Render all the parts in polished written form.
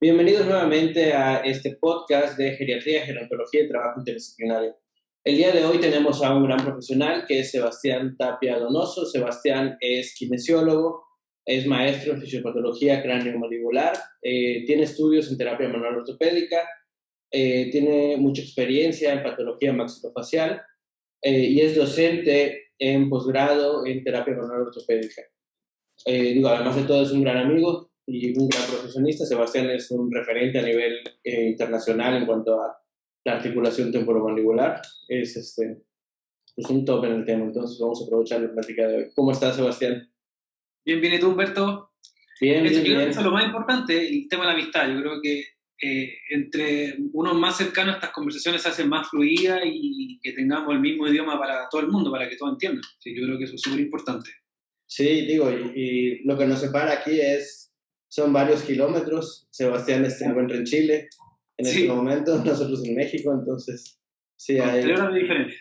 Bienvenidos nuevamente a este podcast de geriatría, gerontología y trabajo interdisciplinario. El día de hoy tenemos a un gran profesional que es Sebastián Tapia Donoso. Sebastián es kinesiólogo, es maestro en fisiopatología cráneo-mandibular, tiene estudios en terapia manual ortopédica, tiene mucha experiencia en patología maxilofacial y es docente en posgrado en terapia manual ortopédica. Además de todo es un gran amigo y un gran profesionista. Sebastián es un referente a nivel internacional en cuanto a la articulación temporomandibular. Es un top en el tema, entonces vamos a aprovechar la plática de hoy. ¿Cómo estás, Sebastián? Bien, bien, ¿y tú, Humberto? Bien, Yo bien, creo que eso es bien. lo más importante, el tema de la amistad. Yo creo que entre unos más cercanos estas conversaciones se hacen más fluidas y que tengamos el mismo idioma para todo el mundo, para que todos entiendan. Sí, yo creo que eso es súper importante. Sí, digo, y lo que nos separa aquí son varios kilómetros. Sebastián se Claro. encuentra en Chile en este Sí, momento, nosotros en México, entonces sí, con hay 3 horas de diferencia.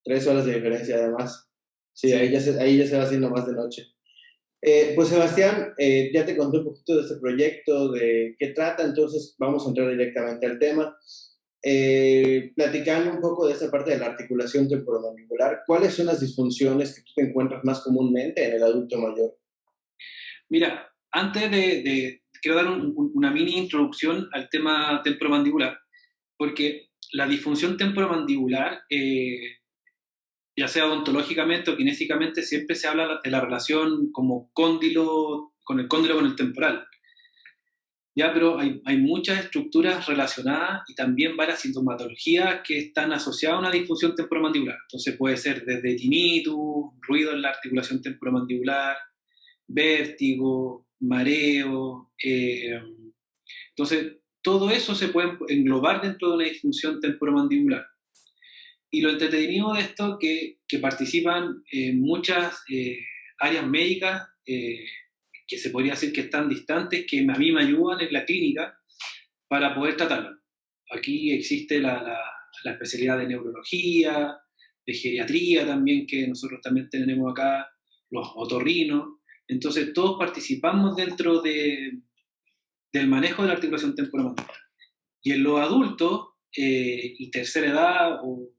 3 horas de diferencia además. Sí, Sí, ahí ya se va haciendo más de noche. Pues Sebastián, ya te conté un poquito de este proyecto, de qué trata, entonces vamos a entrar directamente al tema. Platicando un poco de esta parte de la articulación temporomandibular, ¿cuáles son las disfunciones que tú te encuentras más comúnmente en el adulto mayor? mira, antes quiero dar una mini introducción al tema temporomandibular, porque la disfunción temporomandibular ya sea odontológicamente o kinésicamente, siempre se habla de la relación como cóndilo, con el temporal. Ya, pero hay muchas estructuras relacionadas y también varias sintomatologías que están asociadas a una disfunción temporomandibular. Entonces puede ser desde tinnitus, ruido en la articulación temporomandibular, vértigo, mareo. Entonces, todo eso se puede englobar dentro de una disfunción temporomandibular. Y lo entretenido de esto que participan muchas áreas médicas que se podría decir que están distantes, que a mí me ayudan en la clínica para poder tratarlo. Aquí existe la especialidad de neurología, de geriatría también, que nosotros también tenemos acá, los otorrinos. Entonces todos participamos dentro del manejo de la articulación temporomandibular. Y en los adultos y tercera edad o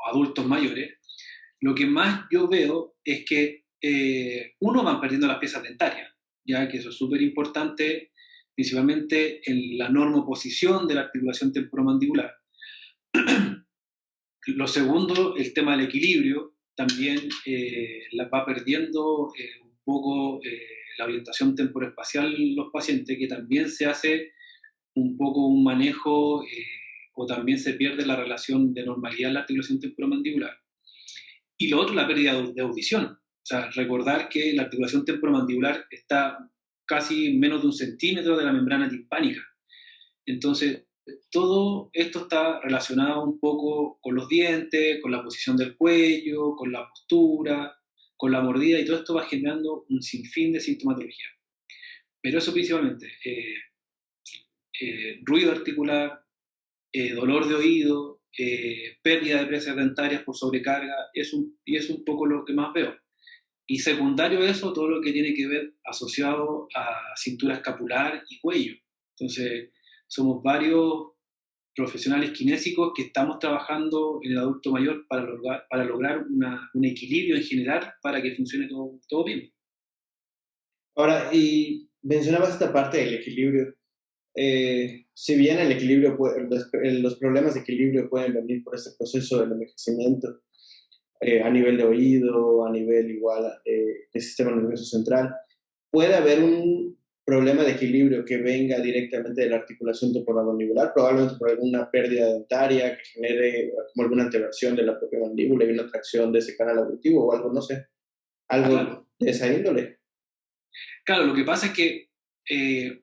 adultos mayores, lo que más yo veo es que uno van perdiendo las piezas dentarias, ya que eso es súper importante, principalmente en la normoposición de la articulación temporomandibular. Lo segundo, el tema del equilibrio, también la va perdiendo un poco la orientación temporoespacial en los pacientes, que también se hace un poco un manejo o también se pierde la relación de normalidad en la articulación temporomandibular. Y lo otro, la pérdida de audición. O sea, recordar que la articulación temporomandibular está casi menos de 1 centímetro de la membrana timpánica. Entonces, todo esto está relacionado un poco con los dientes, con la posición del cuello, con la postura, con la mordida, y todo esto va generando un sinfín de sintomatología. Pero eso principalmente, ruido articular, dolor de oído, pérdida de presas dentarias por sobrecarga, y es un poco lo que más veo. Y secundario a eso, todo lo que tiene que ver asociado a cintura escapular y cuello. Entonces, somos varios profesionales kinésicos que estamos trabajando en el adulto mayor para lograr un equilibrio en general para que funcione todo bien. Ahora, y mencionabas esta parte del equilibrio. Si bien el equilibrio los problemas de equilibrio pueden venir por este proceso del envejecimiento, a nivel de oído, a nivel igual del sistema nervioso central, puede haber un problema de equilibrio que venga directamente de la articulación temporomandibular, probablemente por alguna pérdida dentaria que genere como alguna anteversión de la propia mandíbula y una tracción de ese canal auditivo o algo, no sé, algo Claro, de esa índole. claro, lo que pasa es que eh,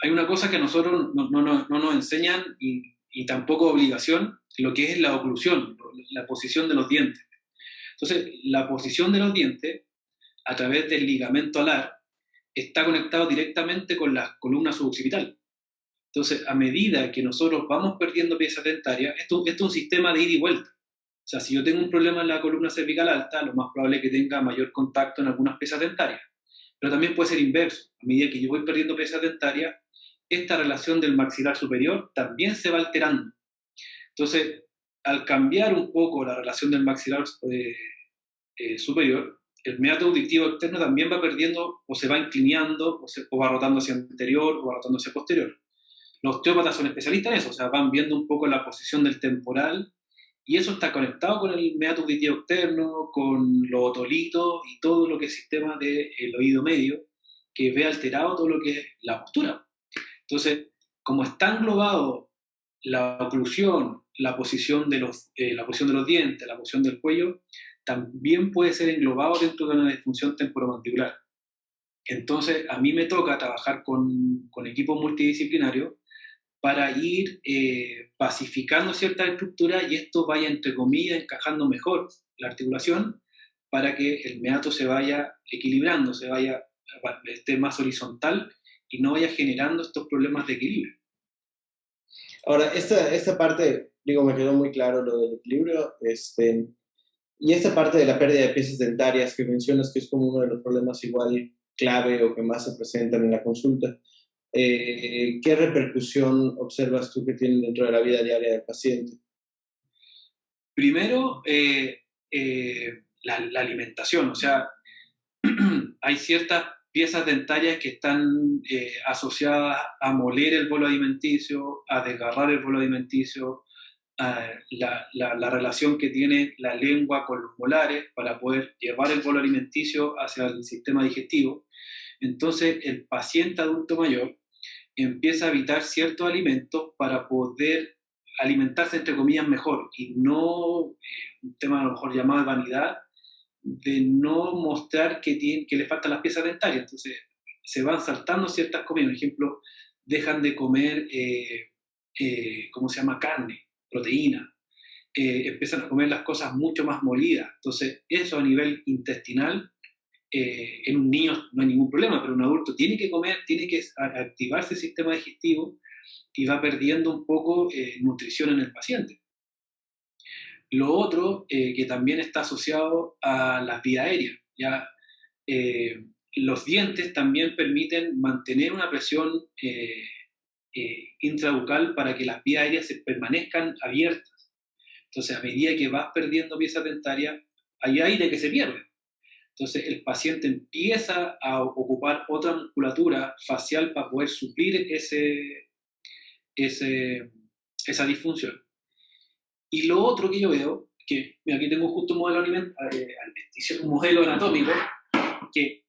hay una cosa que a nosotros no nos enseñan y tampoco obligación, lo que es la oclusión, la posición de los dientes. Entonces, la posición de los dientes a través del ligamento alar está conectado directamente con la columna suboccipital. Entonces, a medida que nosotros vamos perdiendo piezas dentarias, esto es un sistema de ida y vuelta. O sea, si yo tengo un problema en la columna cervical alta, lo más probable es que tenga mayor contacto en algunas piezas dentarias. pero también puede ser inverso. A medida que yo voy perdiendo piezas dentarias, esta relación del maxilar superior también se va alterando. Entonces, al cambiar un poco la relación del maxilar superior, el meato auditivo externo también va perdiendo o se va inclinando o va rotando hacia anterior o va rotando hacia posterior. Los osteópatas son especialistas en eso, o sea, van viendo un poco la posición del temporal y eso está conectado con el meato auditivo externo, con los otolitos y todo lo que es sistema del oído medio, que ve alterado todo lo que es la postura. Entonces, como está englobado la oclusión, la posición de los dientes, la posición del cuello, también puede ser englobado dentro de una disfunción temporomandibular. Entonces, a mí me toca trabajar con equipos multidisciplinarios para ir pacificando ciertas estructuras y esto vaya, entre comillas, encajando mejor la articulación para que el meato se vaya equilibrando, esté más horizontal y no vaya generando estos problemas de equilibrio. Ahora, esta parte, digo, me quedó muy claro lo del equilibrio, y esta parte de la pérdida de piezas dentarias que mencionas que es como uno de los problemas igual clave o que más se presentan en la consulta. ¿Qué repercusión observas tú que tienen dentro de la vida diaria del paciente? Primero, la alimentación, o sea, hay ciertas piezas dentarias que están asociadas a moler el bolo alimenticio, a desgarrar el bolo alimenticio, la relación que tiene la lengua con los molares para poder llevar el bolo alimenticio hacia el sistema digestivo. Entonces, el paciente adulto mayor empieza a evitar ciertos alimentos para poder alimentarse, entre comillas, mejor, y no, un tema a lo mejor llamado de vanidad, de no mostrar que le faltan las piezas dentarias. Entonces, se van saltando ciertas comidas. Por ejemplo, dejan de comer, ¿cómo se llama? Carne, proteína. Empiezan a comer las cosas mucho más molidas. Entonces, eso a nivel intestinal, en un niño no hay ningún problema, pero un adulto tiene que comer, tiene que activarse el sistema digestivo y va perdiendo un poco nutrición en el paciente. Lo otro que también está asociado a las vías aéreas. ¿Ya? Los dientes también permiten mantener una presión intrabucal para que las vías aéreas se permanezcan abiertas. Entonces, a medida que vas perdiendo piezas dentarias, hay aire que se pierde. Entonces, el paciente empieza a ocupar otra musculatura facial para poder suplir esa disfunción. Y lo otro que yo veo, que aquí tengo justo un modelo alimenticio, un modelo anatómico, que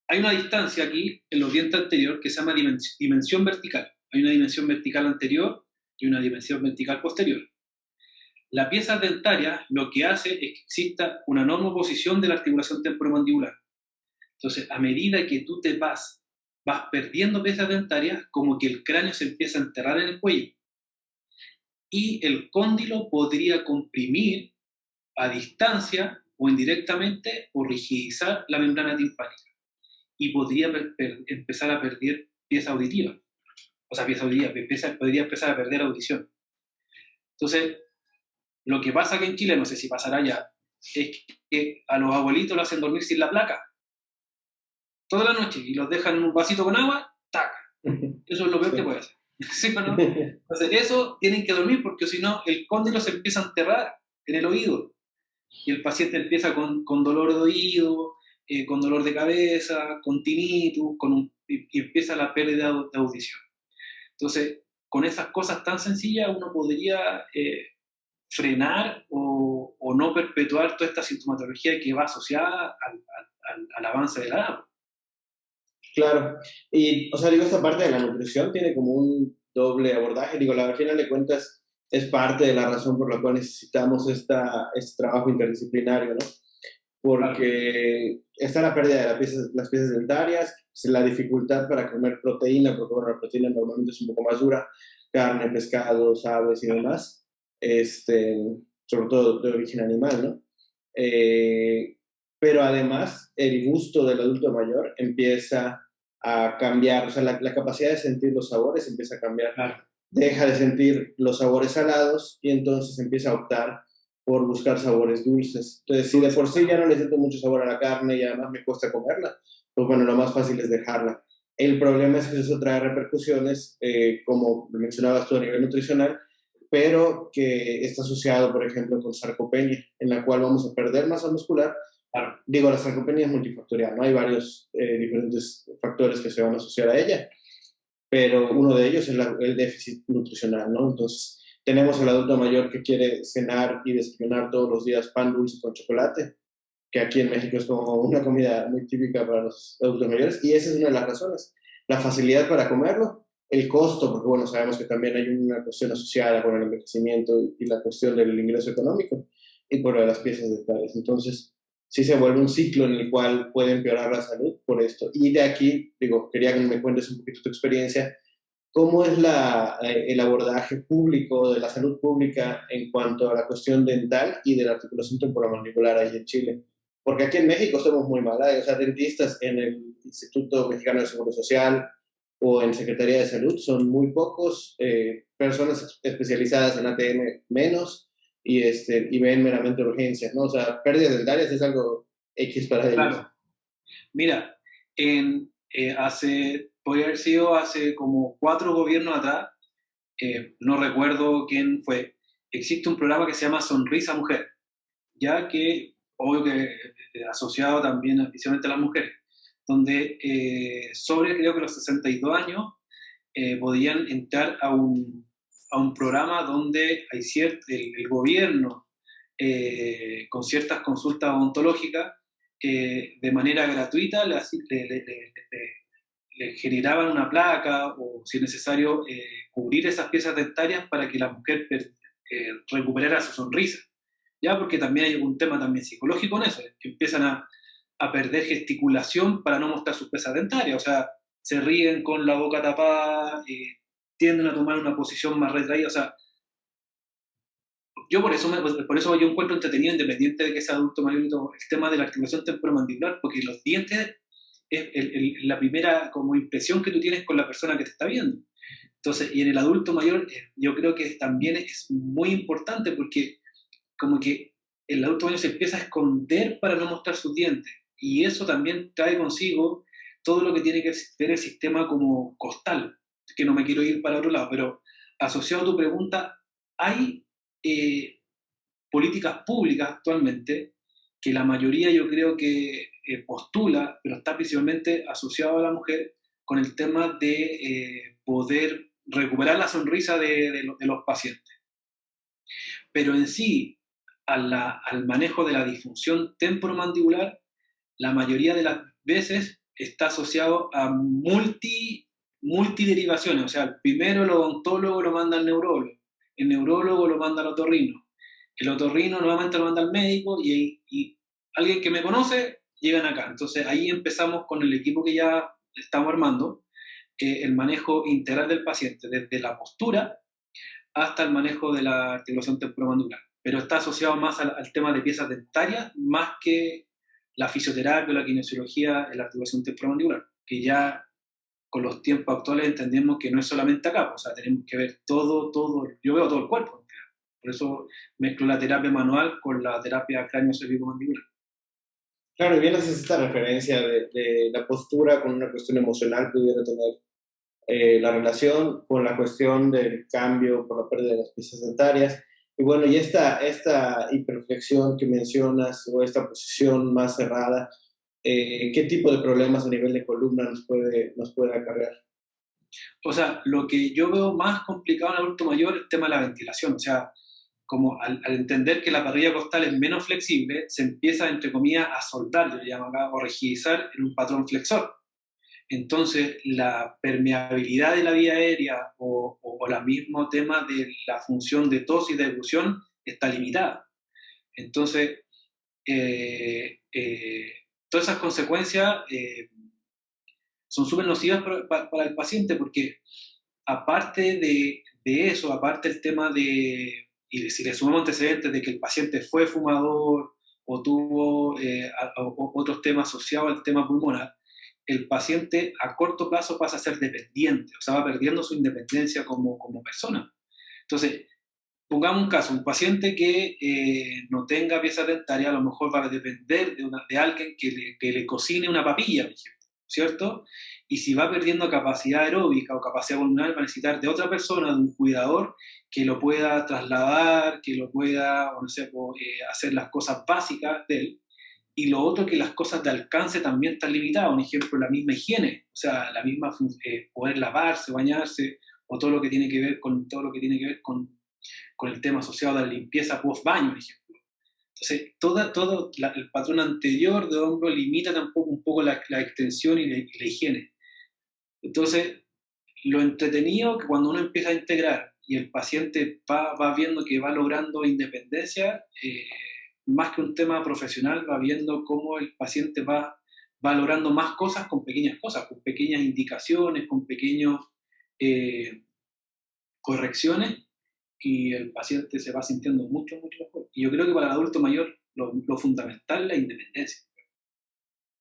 hay una distancia aquí en los dientes anteriores que se llama dimensión vertical. Hay una dimensión vertical anterior y una dimensión vertical posterior. La pieza dentaria lo que hace es que exista una norma oposición de la articulación temporomandibular. Entonces, a medida que tú te vas perdiendo piezas dentarias, como que el cráneo se empieza a enterrar en el cuello. Y el cóndilo podría comprimir a distancia o indirectamente o rigidizar la membrana timpánica. Y podría empezar a perder pieza auditiva. O sea, podría empezar a perder audición. Entonces, lo que pasa aquí en Chile, no sé si pasará ya, es que a los abuelitos lo hacen dormir sin la placa. Toda la noche. Y los dejan en un vasito con agua, ¡tac! Eso es lo peor que puede hacer. ¿Sí o no? Entonces, eso tienen que dormir porque si no, el cóndilo se empieza a enterrar en el oído. Y el paciente empieza con dolor de oído, con dolor de cabeza, con tinnitus, y empieza la pérdida de audición. Entonces, con esas cosas tan sencillas uno podría frenar o no perpetuar toda esta sintomatología que va asociada al avance de la edad. Claro, y o sea, digo, esta parte de la nutrición tiene como un doble abordaje, digo, al final de cuentas es parte de la razón por la cual necesitamos este trabajo interdisciplinario, ¿no? Porque está la pérdida de las piezas dentarias, la dificultad para comer proteína, porque bueno, la proteína normalmente es un poco más dura, carne, pescados, aves y demás, sobre todo de origen animal, ¿no? Pero además el gusto del adulto mayor empieza a cambiar, o sea, la capacidad de sentir los sabores empieza a cambiar. Claro. Deja de sentir los sabores salados y entonces empieza a optar por buscar sabores dulces. Entonces, si de por sí ya no le siento mucho sabor a la carne y además me cuesta comerla, pues bueno, lo más fácil es dejarla. El problema es que eso trae repercusiones, como mencionabas tú, a nivel nutricional, pero que está asociado, por ejemplo, con sarcopenia, en la cual vamos a perder masa muscular. Claro, Digo, la sarcopenia es multifactorial, ¿no? Hay varios diferentes factores que se van a asociar a ella, pero uno de ellos es el déficit nutricional, ¿no? Entonces, tenemos el adulto mayor que quiere cenar y desayunar todos los días pan dulce con chocolate, que aquí en México es como una comida muy típica para los adultos mayores, y esa es una de las razones. La facilidad para comerlo, el costo, porque bueno, sabemos que también hay una cuestión asociada con el envejecimiento y la cuestión del ingreso económico, y por lo de las piezas dentales. Entonces, sí se vuelve un ciclo en el cual puede empeorar la salud por esto. Y de aquí, digo, quería que me cuentes un poquito tu experiencia. ¿Cómo es el abordaje público de la salud pública en cuanto a la cuestión dental y de la articulación temporomandibular ahí en Chile? Porque aquí en México estamos muy mal, ¿eh? O sea, dentistas en el Instituto Mexicano de Seguro Social o en Secretaría de Salud son muy pocos, personas especializadas en ATM menos, y ven meramente urgencias, ¿no? O sea, pérdidas dentarias es algo X para ellos. claro. Mira, podría haber sido hace como 4 gobiernos atrás, no recuerdo quién fue, existe un programa que se llama Sonrisa Mujer, ya que, obvio que asociado también especialmente a las mujeres, donde sobre creo que los 62 años podían entrar a un programa donde hay el gobierno con ciertas consultas odontológicas de manera gratuita le generaban una placa o, si es necesario, cubrir esas piezas dentarias para que la mujer recuperara su sonrisa. Ya, porque también hay un tema también psicológico en eso, que empiezan a perder gesticulación para no mostrar sus piezas dentarias, o sea, se ríen con la boca tapada, tienden a tomar una posición más retraída, o sea, yo por eso yo encuentro entretenido, independiente de que sea adulto mayor, el tema de la activación temporomandibular, porque los dientes es la primera como impresión que tú tienes con la persona que te está viendo. Entonces, y en el adulto mayor, yo creo que también es muy importante porque como que el adulto mayor se empieza a esconder para no mostrar sus dientes. Y eso también trae consigo todo lo que tiene que ver el sistema como costal, que no me quiero ir para otro lado, pero asociado a tu pregunta, hay políticas públicas actualmente que la mayoría yo creo que postula, pero está principalmente asociado a la mujer con el tema de poder recuperar la sonrisa de los pacientes. Pero en sí, al manejo de la disfunción temporomandibular, la mayoría de las veces está asociado a multiderivaciones. O sea, primero el odontólogo lo manda al neurólogo, el neurólogo lo manda al otorrino, el otorrino nuevamente lo manda al médico y alguien que me conoce llegan acá. Entonces ahí empezamos con el equipo que ya estamos armando, el manejo integral del paciente, desde la postura hasta el manejo de la articulación temporomandibular. Pero está asociado más al tema de piezas dentarias, más que la fisioterapia o la kinesiología en la articulación temporomandibular, que ya con los tiempos actuales entendemos que no es solamente acá, o sea, tenemos que ver todo, yo veo todo el cuerpo. Por eso mezclo la terapia manual con la terapia cráneo-cervicomandibular. Claro, y bien haces esta referencia de la postura con una cuestión emocional pudiera tener la relación con la cuestión del cambio por la pérdida de las piezas dentarias. Y bueno, y esta hiperflexión que mencionas o esta posición más cerrada, ¿qué tipo de problemas a nivel de columna nos puede acarrear? O sea, lo que yo veo más complicado en el adulto mayor es el tema de la ventilación. O sea, como al entender que la parrilla costal es menos flexible, se empieza, entre comillas, a soldar, yo le llamo acá, o rigidizar en un patrón flexor. Entonces, la permeabilidad de la vía aérea o el mismo tema de la función de tos y de ebullición está limitada. Entonces, todas esas consecuencias son súper nocivas para el paciente porque aparte de eso, aparte el tema de, y si le sumamos antecedentes de que el paciente fue fumador o tuvo otros temas asociados al tema pulmonar, el paciente a corto plazo pasa a ser dependiente, o sea, va perdiendo su independencia como persona. Entonces, pongamos un caso, un paciente que no tenga pieza dentaria, a lo mejor va a depender de alguien que le cocine una papilla, por ejemplo. ¿cierto? Y si va perdiendo capacidad aeróbica o capacidad pulmonar, va a necesitar de otra persona, de un cuidador, que lo pueda trasladar, que lo pueda, o no sé, hacer las cosas básicas de él. Y lo otro, que las cosas de alcance también están limitadas. Un ejemplo, la misma higiene, o sea, la misma poder lavarse, bañarse, o todo lo que tiene que ver con todo lo que tiene que ver con el tema asociado a la limpieza post-baño, por ejemplo. Entonces, todo el patrón anterior de hombro limita tampoco un poco la extensión y la higiene. Entonces, lo entretenido que cuando uno empieza a integrar y el paciente va viendo que va logrando independencia, más que un tema profesional, va viendo cómo el paciente va logrando más cosas con pequeñas cosas, con pequeñas indicaciones, con pequeñas correcciones, y el paciente se va sintiendo mucho, mucho mejor. Y yo creo que para el adulto mayor lo fundamental es la independencia.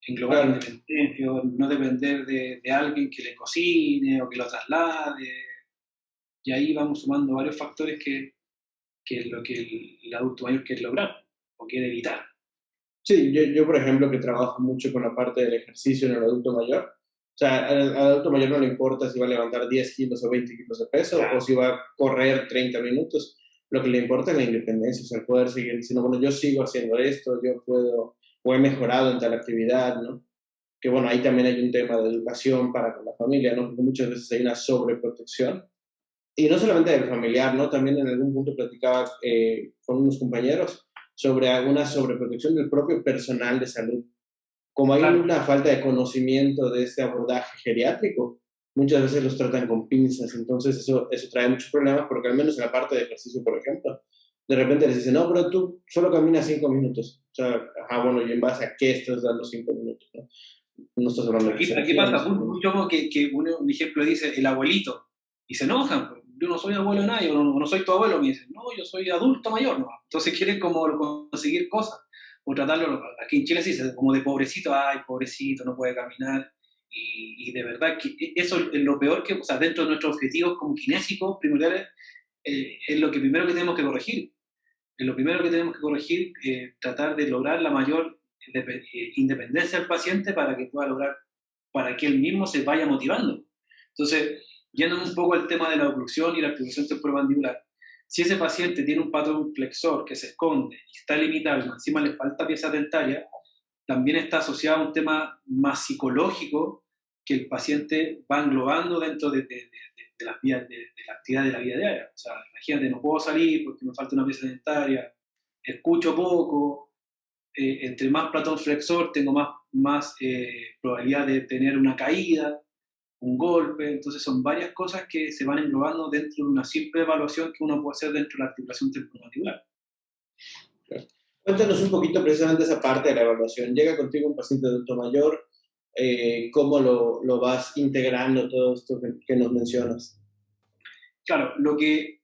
Englobar la independencia, no depender de alguien que le cocine o que lo traslade. Y ahí vamos sumando varios factores que es lo que el adulto mayor quiere lograr o quiere evitar. Sí, yo, por ejemplo, que trabajo mucho con la parte del ejercicio en el adulto mayor, o sea, al adulto mayor no le importa si va a levantar 10 kilos o 20 kilos de peso, claro, o si va a correr 30 minutos, lo que le importa es la independencia, o sea, el poder seguir diciendo, bueno, yo sigo haciendo esto, yo puedo, o he mejorado en tal actividad, ¿no? Que bueno, ahí también hay un tema de educación para con la familia, ¿no? Porque muchas veces hay una sobreprotección, y no solamente del familiar, ¿no? También en algún punto platicaba con unos compañeros sobre alguna sobreprotección del propio personal de salud. Como hay Claro. una falta de conocimiento de este abordaje geriátrico, muchas veces los tratan con pinzas, entonces eso trae muchos problemas, porque al menos en la parte de ejercicio, por ejemplo, de repente les dicen, no, pero tú solo caminas 5 minutos. O sea, bueno, ¿y en base a qué estás dando 5 minutos? ¿No? No estás hablando de Aquí pasa mucho que uno, un ejemplo, dice el abuelito, y se enojan. Pues, yo no soy abuelo de nadie, o no soy tu abuelo, me dicen, no, yo soy adulto mayor, ¿no? Entonces quieren como conseguir cosas, o tratarlo, aquí en Chile se dice como de pobrecito, ay, pobrecito, no puede caminar, y de verdad que eso es lo peor que, o sea, dentro de nuestros objetivos como kinésicos primordiales, es lo que primero que tenemos que corregir. Es lo primero que tenemos que corregir, tratar de lograr la mayor independencia del paciente para que pueda lograr, para que él mismo se vaya motivando. Entonces, yendo un poco al tema de la oclusión y la articulación temporomandibular, si ese paciente tiene un patrón flexor que se esconde y está limitado y encima le falta pieza dentaria, también está asociado a un tema más psicológico que el paciente va englobando dentro de las vías de la actividad de la vida diaria. O sea, imagínate, no puedo salir porque me falta una pieza dentaria, escucho poco, entre más platón flexor tengo más probabilidad de tener una caída, un golpe. Entonces son varias cosas que se van englobando dentro de una simple evaluación que uno puede hacer dentro de la articulación temporomandibular. Cuéntanos un poquito precisamente esa parte de la evaluación. Llega contigo un paciente adulto mayor, ¿cómo lo vas integrando todo esto que nos mencionas? Claro, lo que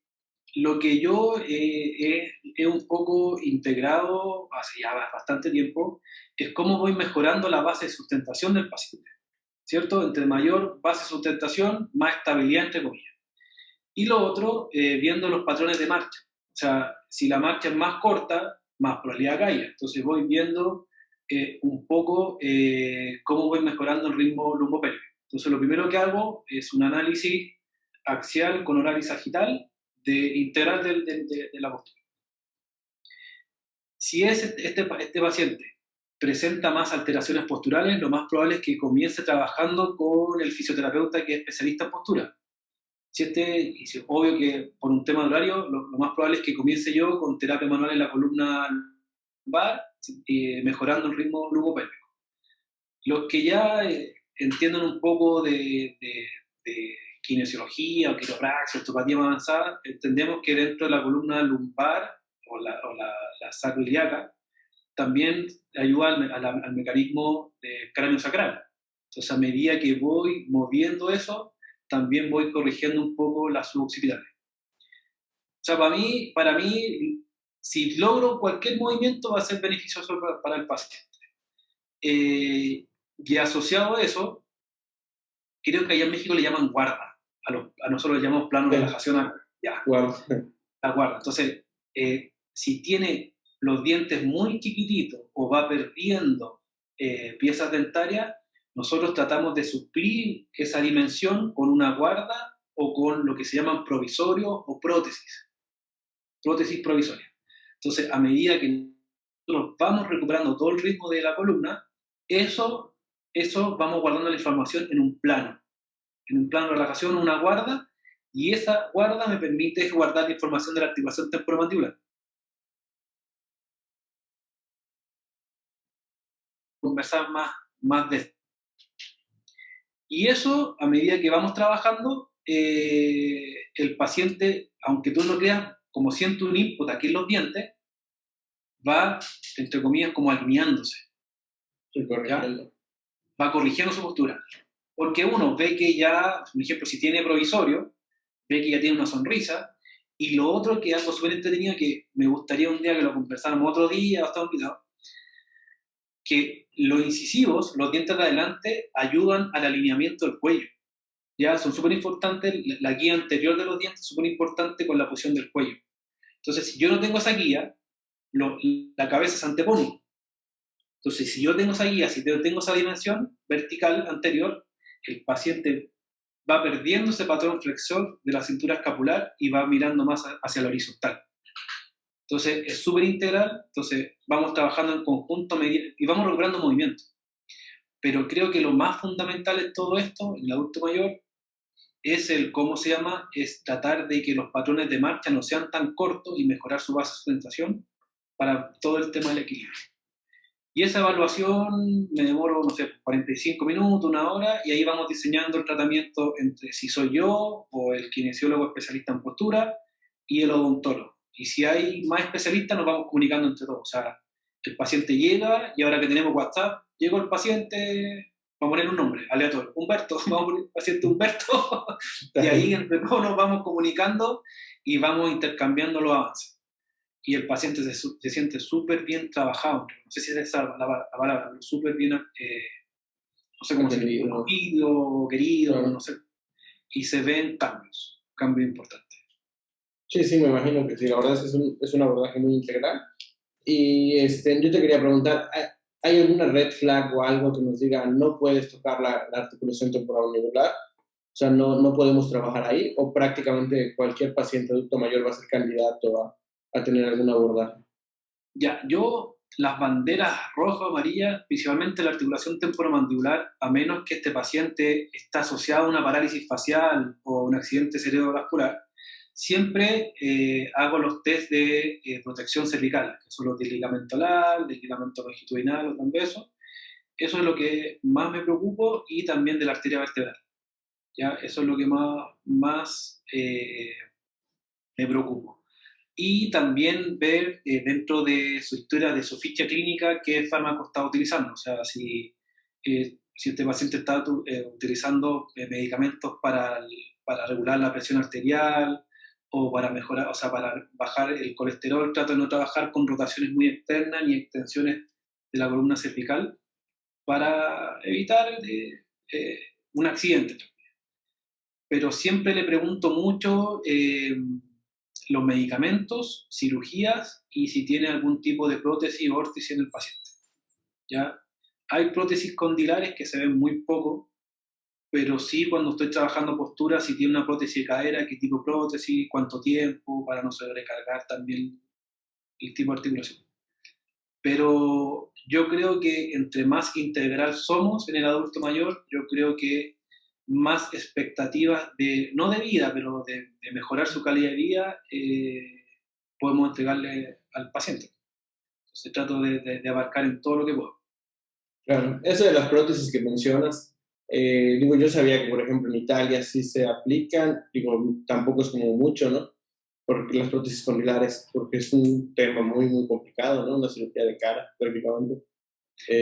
yo he un poco integrado hace ya bastante tiempo es cómo voy mejorando la base de sustentación del paciente, ¿cierto? Entre mayor base de sustentación, más estabilidad, entre comillas. Y lo otro, viendo los patrones de marcha. O sea, si la marcha es más corta, más probabilidad de caída. Entonces voy viendo un poco cómo voy mejorando el ritmo lumbopélvico. Entonces lo primero que hago es un análisis axial con oral y sagital integral de la postura. Si este paciente presenta más alteraciones posturales, lo más probable es que comience trabajando con el fisioterapeuta que es especialista en postura. Si obvio que por un tema de horario, lo más probable es que comience yo con terapia manual en la columna lumbar, mejorando el ritmo lumbopélvico. Los que ya entienden un poco de kinesiología o quiropraxia, osteopatía más avanzada, entendemos que dentro de la columna lumbar o la sacroiliaca también ayuda al mecanismo de cráneo sacral. Entonces, a medida que voy moviendo eso, también voy corrigiendo un poco las suboccipitales. O sea, para mí, si logro cualquier movimiento va a ser beneficioso para el paciente. Y asociado a eso, creo que allá en México le llaman guarda. A nosotros le llamamos plano de relajación. Ya, la guarda. Entonces, si tiene los dientes muy chiquititos o va perdiendo piezas dentarias, nosotros tratamos de suplir esa dimensión con una guarda o con lo que se llaman provisorios o prótesis provisorias. Entonces, a medida que nosotros vamos recuperando todo el ritmo de la columna, eso vamos guardando la información en un plano de relajación, una guarda, y esa guarda me permite guardar la información de la articulación temporomandibular. Conversar más de esto. Y eso, a medida que vamos trabajando, el paciente, aunque tú no creas, como siente un input aquí en los dientes, va, entre comillas, como alineándose. Sí, correcto. Va corrigiendo su postura. Porque uno ve que ya, por ejemplo, si tiene provisorio, ve que ya tiene una sonrisa, y lo otro que es algo súper entretenido, que me gustaría un día que lo conversáramos otro día, hasta un video, que los incisivos, los dientes de adelante, ayudan al alineamiento del cuello. Ya son súper importantes, la guía anterior de los dientes es súper importante con la posición del cuello. Entonces, si yo no tengo esa guía, la cabeza se antepone. Entonces, si yo tengo esa guía, si tengo esa dimensión vertical anterior, el paciente va perdiendo ese patrón flexor de la cintura escapular y va mirando más hacia la horizontal. Entonces, es súper integral, entonces vamos trabajando en conjunto y vamos recuperando movimiento. Pero creo que lo más fundamental en todo esto, en el adulto mayor, es es tratar de que los patrones de marcha no sean tan cortos y mejorar su base de sustentación para todo el tema del equilibrio. Y esa evaluación me demoro, no sé, 45 minutos, una hora, y ahí vamos diseñando el tratamiento entre si soy yo o el kinesiólogo especialista en postura y el odontólogo. Y si hay más especialistas, nos vamos comunicando entre todos. O sea, el paciente llega y ahora que tenemos WhatsApp, llegó el paciente, vamos a poner un nombre aleatorio, Humberto, vamos a poner paciente Humberto, y ahí entre todos nos vamos comunicando y vamos intercambiando los avances. Y el paciente se siente súper bien trabajado, no sé si es esa la palabra, pero súper bien, no sé cómo se dice, querido, no sé, y se ven cambios importantes. Sí, me imagino que sí, la verdad es un abordaje muy integral. Y yo te quería preguntar, ¿hay alguna red flag o algo que nos diga no puedes tocar la articulación temporal-mandibular? O sea, no podemos trabajar ahí, o prácticamente cualquier paciente adulto mayor va a ser candidato a tener algún abordaje. Ya, las banderas rojas o amarillas, principalmente la articulación temporomandibular, a menos que este paciente está asociado a una parálisis facial o un accidente cerebrovascular, siempre hago los test de protección cervical, que son los del ligamento olar, del ligamento longitudinal o transverso. Eso es lo que más me preocupo, y también de la arteria vertebral. ¿Ya? Eso es lo que más me preocupo. Y también ver dentro de su historia, de su ficha clínica, qué fármaco está utilizando. O sea, si este paciente está utilizando medicamentos para regular la presión arterial o para mejorar, o sea, para bajar el colesterol, trato de no trabajar con rotaciones muy externas ni extensiones de la columna cervical para evitar un accidente. Pero siempre le pregunto mucho los medicamentos, cirugías y si tiene algún tipo de prótesis o órtesis en el paciente. ¿Ya? Hay prótesis condilares que se ven muy poco, pero sí cuando estoy trabajando postura, si tiene una prótesis de cadera, qué tipo de prótesis, cuánto tiempo, para no sobrecargar también el tipo de articulación. Pero yo creo que entre más integral somos en el adulto mayor, yo creo que más expectativas no de vida, pero de mejorar su calidad de vida, podemos entregarle al paciente. Entonces trato de abarcar en todo lo que puedo. Claro, eso de las prótesis que mencionas, yo sabía que, por ejemplo, en Italia sí se aplican, tampoco es como mucho, ¿no? Porque las prótesis condilares, porque es un tema muy complicado, ¿no? Una cirugía de cara, prácticamente.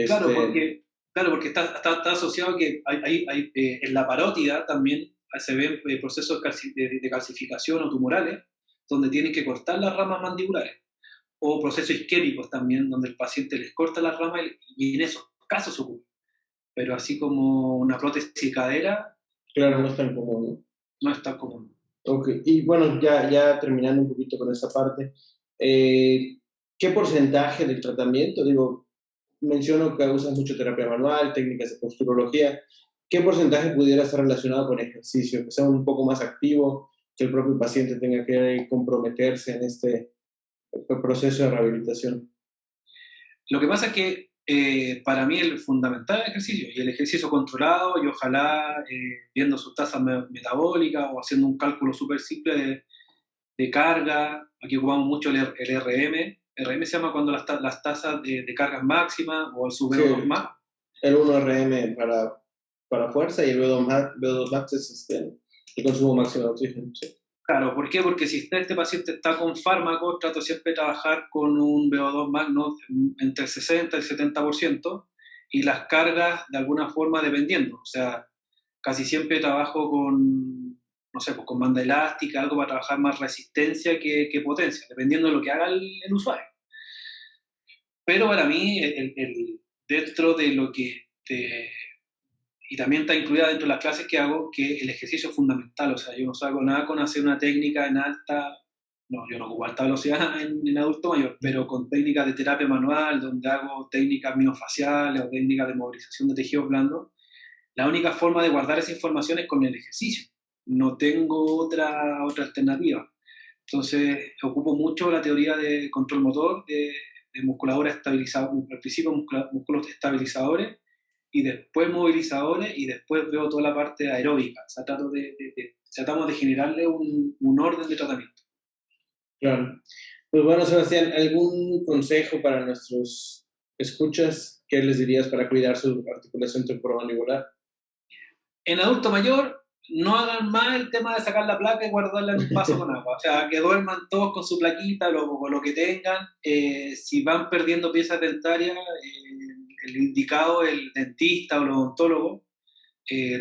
Claro, porque está asociado que hay en la parótida también se ven procesos de calcificación o tumorales, donde tienen que cortar las ramas mandibulares, o procesos isquémicos también, donde el paciente les corta las ramas y en esos casos ocurre. Pero así como una prótesis de cadera, claro, no es tan común, ¿no? No es tan común. Ok, y bueno, ya terminando un poquito con esta parte, ¿qué porcentaje del tratamiento, menciono que usas mucho terapia manual, técnicas de posturología. ¿Qué porcentaje pudiera estar relacionado con ejercicio? Que sea un poco más activo, que el propio paciente tenga que comprometerse en este proceso de rehabilitación. Lo que pasa es que para mí el fundamental es el ejercicio, y el ejercicio controlado, y ojalá viendo sus tasas metabólicas o haciendo un cálculo súper simple de carga. Aquí ocupamos mucho el RM. RM se llama cuando las tasas de cargas máximas o el sub Sí, VO2 más. el 1RM para fuerza y el VO2 max es el consumo máximo de oxígeno. Sí. Claro, ¿por qué? Porque si este paciente está con fármacos, trato siempre de trabajar con un VO2 max, ¿no?, entre el 60 y el 70%, y las cargas de alguna forma dependiendo. O sea, casi siempre trabajo con, no sé, pues con banda elástica, algo para trabajar más resistencia que potencia, dependiendo de lo que haga el usuario. Pero para mí, dentro de lo que y también está incluida dentro de las clases que hago, que el ejercicio es fundamental. O sea, yo no salgo nada con hacer una técnica en alta, no, yo no ocupo alta velocidad en adulto mayor, pero con técnicas de terapia manual, donde hago técnicas miofaciales o técnicas de movilización de tejidos blandos. La única forma de guardar esa información es con el ejercicio. No tengo otra alternativa. Entonces, ocupo mucho la teoría de control motor, de musculatura estabilizadora, al principio músculos estabilizadores, y después movilizadores, y después veo toda la parte aeróbica. O sea, tratamos de generarle un orden de tratamiento. Claro. Pues bueno, Sebastián, ¿algún consejo para nuestros escuchas? ¿Qué les dirías para cuidar su articulación temporomandibular? En adulto mayor, no hagan más el tema de sacar la placa y guardarla en un vaso con agua. O sea, que duerman todos con su plaquita o lo que tengan. Si van perdiendo piezas dentarias, el indicado, el dentista o el odontólogo.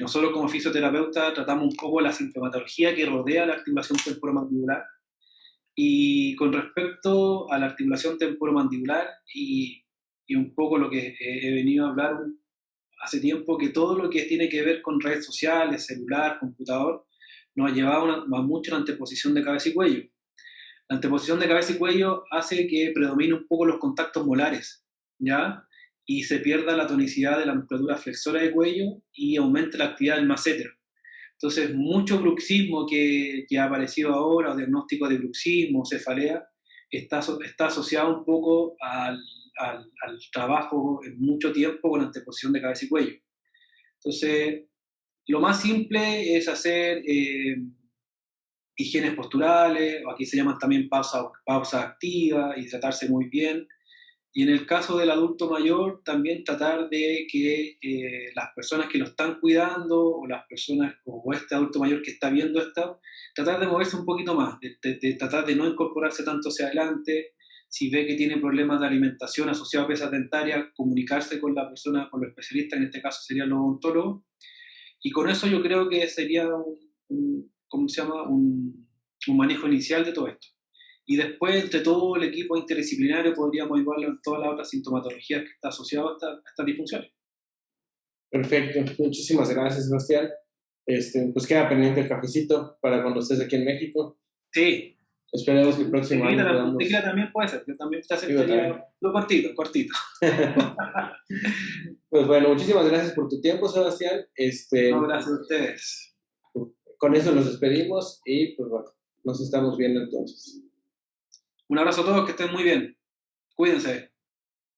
Nosotros como fisioterapeuta tratamos un poco la sintomatología que rodea la articulación temporomandibular. Y con respecto a la articulación temporomandibular y un poco lo que he venido a hablar hace tiempo, que todo lo que tiene que ver con redes sociales, celular, computador, nos ha llevado a mucho la anteposición de cabeza y cuello. La anteposición de cabeza y cuello hace que predomine un poco los contactos molares, ¿ya? Y se pierda la tonicidad de la musculatura flexora de cuello y aumente la actividad del masséter. Entonces, mucho bruxismo que ha aparecido ahora, o diagnóstico de bruxismo, cefalea, está asociado un poco al trabajo en mucho tiempo con anteposición de cabeza y cuello. Entonces, lo más simple es hacer higienes posturales, o aquí se llaman también pausa activa, y tratarse muy bien. Y en el caso del adulto mayor, también tratar de que las personas que lo están cuidando, o las personas como este adulto mayor que está viendo esto, tratar de moverse un poquito más, de tratar de no incorporarse tanto hacia adelante. Si ve que tiene problemas de alimentación asociados a pesas dentarias, comunicarse con la persona, con los especialistas, en este caso serían los odontólogos. Y con eso yo creo que sería ¿cómo se llama? Un manejo inicial de todo esto. Y después, entre todo el equipo interdisciplinario, podríamos igualar en todas las otras sintomatologías que está asociado a estas disfunciones. Perfecto, muchísimas gracias, Sebastián. Pues queda pendiente el cafecito para cuando estés aquí en México. Sí. Esperemos que el próximo año podamos... Tequila también puede ser, yo también te aceptaría lo cortito, cortito. Pues bueno, muchísimas gracias por tu tiempo, Sebastián. No, gracias a ustedes. Con eso nos despedimos y pues bueno, nos estamos viendo entonces. Un abrazo a todos, que estén muy bien. Cuídense.